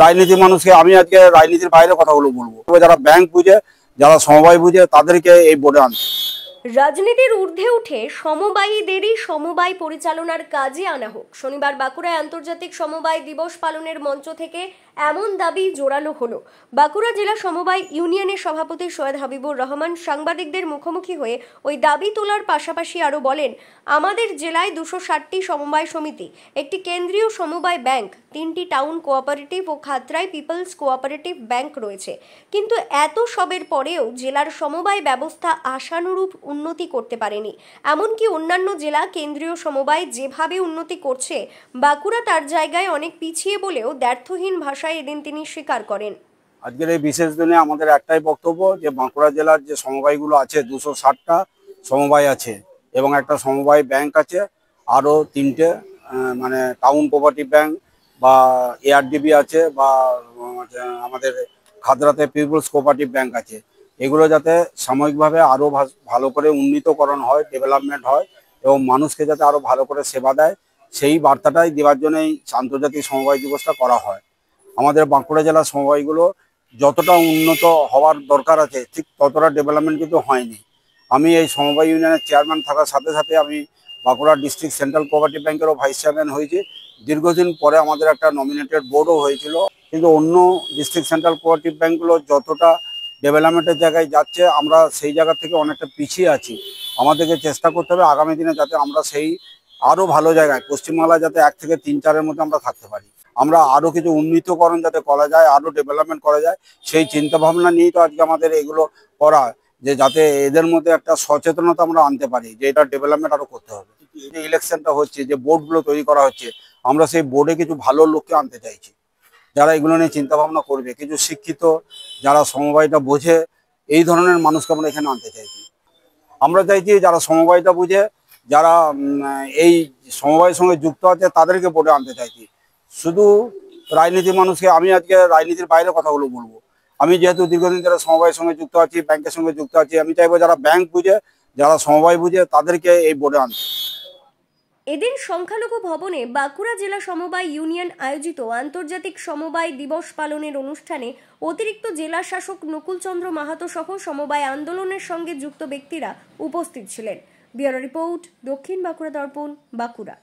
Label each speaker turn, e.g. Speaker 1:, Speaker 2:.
Speaker 1: রাজনীতি মানুষকে আমি আজকে রাজনীতির বাইরে কথাগুলো বলবো। যারা ব্যাংক বুঝে, যারা সমবায় বুঝে, তাদেরকে এই বোর্ডে আনতে।
Speaker 2: রাজনীতির ঊর্ধ্বে উঠে সমবায়ীদেরই সমবায় পরিচালনার কাজে আনা হোক। শনিবার বাঁকুড়ায় আন্তর্জাতিক সমবায় দিবস পালনের মঞ্চ থেকে এমন দাবি জোরালো হলো। বাঁকুড়া জেলা সমবায় ইউনিয়নের সভাপতি সৈয়দ হাবিবুর রহমান সাংবাদিকদের মুখোমুখি হয়ে ওই দাবি তোলার পাশাপাশি আরও বলেন, আমাদের জেলায় 260টি সমবায় সমিতি, একটি কেন্দ্রীয় সমবায় ব্যাংক, 3টি টাউন কোঅপারেটিভ ও খাতড়ায় পিপলস কোঅপারেটিভ ব্যাংক রয়েছে। কিন্তু এত সবের পরেও জেলার সমবায় ব্যবস্থা আশানুরূপ উন্নতি করতে পারেনি। এমনকি অন্যান্য জেলা কেন্দ্রীয় সমবায় যেভাবে উন্নতি করছে, বাঁকুড়া তার জায়গায় অনেক পিছিয়ে বলেও দ্ব্যর্থহীন ভাষায় এদিন তিনি স্বীকার করেন।
Speaker 1: আজকের এই বিশেষ দিনে আমাদের একটাই বক্তব্য যে বাঁকুড়া জেলার যে সমবায়গুলো আছে 260টা সমবায় আছে এবং একটা সমবায় ব্যাংক আছে, আরও 3টে মানে টাউন কোঅপারেটিভ ব্যাংক বা এআরডিবি আছে বা আমাদের খাতড়াতে পিপলস কোঅপারেটিভ ব্যাংক আছে। এগুলো যাতে সাময়িকভাবে আরও ভালো করে উন্নীতকরণ হয়, ডেভেলপমেন্ট হয় এবং মানুষকে যাতে আরও ভালো করে সেবা দেয়, সেই বার্তাটাই দেওয়ার জন্যই আন্তর্জাতিক সমবায় দিবসটা করা হয়। আমাদের বাঁকুড়া জেলার সমবায়গুলো যতটা উন্নত হওয়ার দরকার আছে ঠিক ততটা ডেভেলপমেন্ট কিন্তু হয়নি। আমি এই সমবায় ইউনিয়নের চেয়ারম্যান থাকার সাথে সাথে আমি বাঁকুড়া ডিস্ট্রিক্ট সেন্ট্রাল কোঅপারেটিভ ব্যাংকেরও ভাইস চেয়ারম্যান হয়েছি। দীর্ঘদিন পরে আমাদের একটা নমিনেটেড বোর্ডও হয়েছিল। কিন্তু অন্য ডিস্ট্রিক্ট সেন্ট্রাল কোঅপারেটিভ ব্যাংকগুলো যতটা ডেভেলপমেন্টের জায়গায় যাচ্ছে, আমরা সেই জায়গা থেকে অনেকটা পিছিয়ে আছি। আমাদেরকে চেষ্টা করতে হবে আগামী দিনে যাতে আমরা সেই আরও ভালো জায়গায় পশ্চিমবাংলায় যাতে 1 থেকে 3-4-এর মধ্যে আমরা থাকতে পারি। আমরা আরও কিছু উন্নীতকরণ যাতে করা যায়, আরও ডেভেলপমেন্ট করা যায়, সেই চিন্তাভাবনা নিয়েই তো আজকে আমাদের এগুলো করা, যে যাতে এদের মধ্যে একটা সচেতনতা আমরা আনতে পারি যে এটা ডেভেলপমেন্ট আরও করতে হবে। যে ইলেকশনটা হচ্ছে, যে বোর্ডগুলো তৈরি করা হচ্ছে, আমরা সেই বোর্ডে কিছু ভালো লোককে আনতে চাইছি যারা এগুলো নিয়ে চিন্তাভাবনা করবে, কিছু শিক্ষিত যারা সমবায়টা বোঝে, এই ধরনের মানুষকে আমরা এখানে আনতে চাইছি। আমরা চাইছি যারা সমবায়টা বুঝে, যারা এই সমবায়ের সঙ্গে যুক্ত আছে, তাদেরকে বোর্ডে আনতে চাইছি। শুধু রাজনীতি মানুষকে আমি আজকে রাজনীতির বাইরে কথাগুলো বলবো। আমি যেহেতু দীর্ঘদিন ধরে সমবায়ের সঙ্গে যুক্ত আছি, ব্যাংকের সঙ্গে যুক্ত আছি, আমি চাইবো যারা ব্যাংক বুঝে, যারা সমবায় বুঝে, তাদেরকে এই বোর্ডে আনতে।
Speaker 2: এদিন সংখ্যালঘু ভবনে বাঁকুড়া জেলা সমবায় ইউনিয়ন আয়োজিত আন্তর্জাতিক সমবায় দিবস পালনের অনুষ্ঠানে অতিরিক্ত জেলা শাসক নকুল চন্দ্র মাহাতো সহ সমবায় আন্দোলনের সঙ্গে যুক্ত ব্যক্তিরা উপস্থিত ছিলেন। ব্যুরো রিপোর্ট, দক্ষিণ বাঁকুড়া দর্পণ, বাঁকুড়া।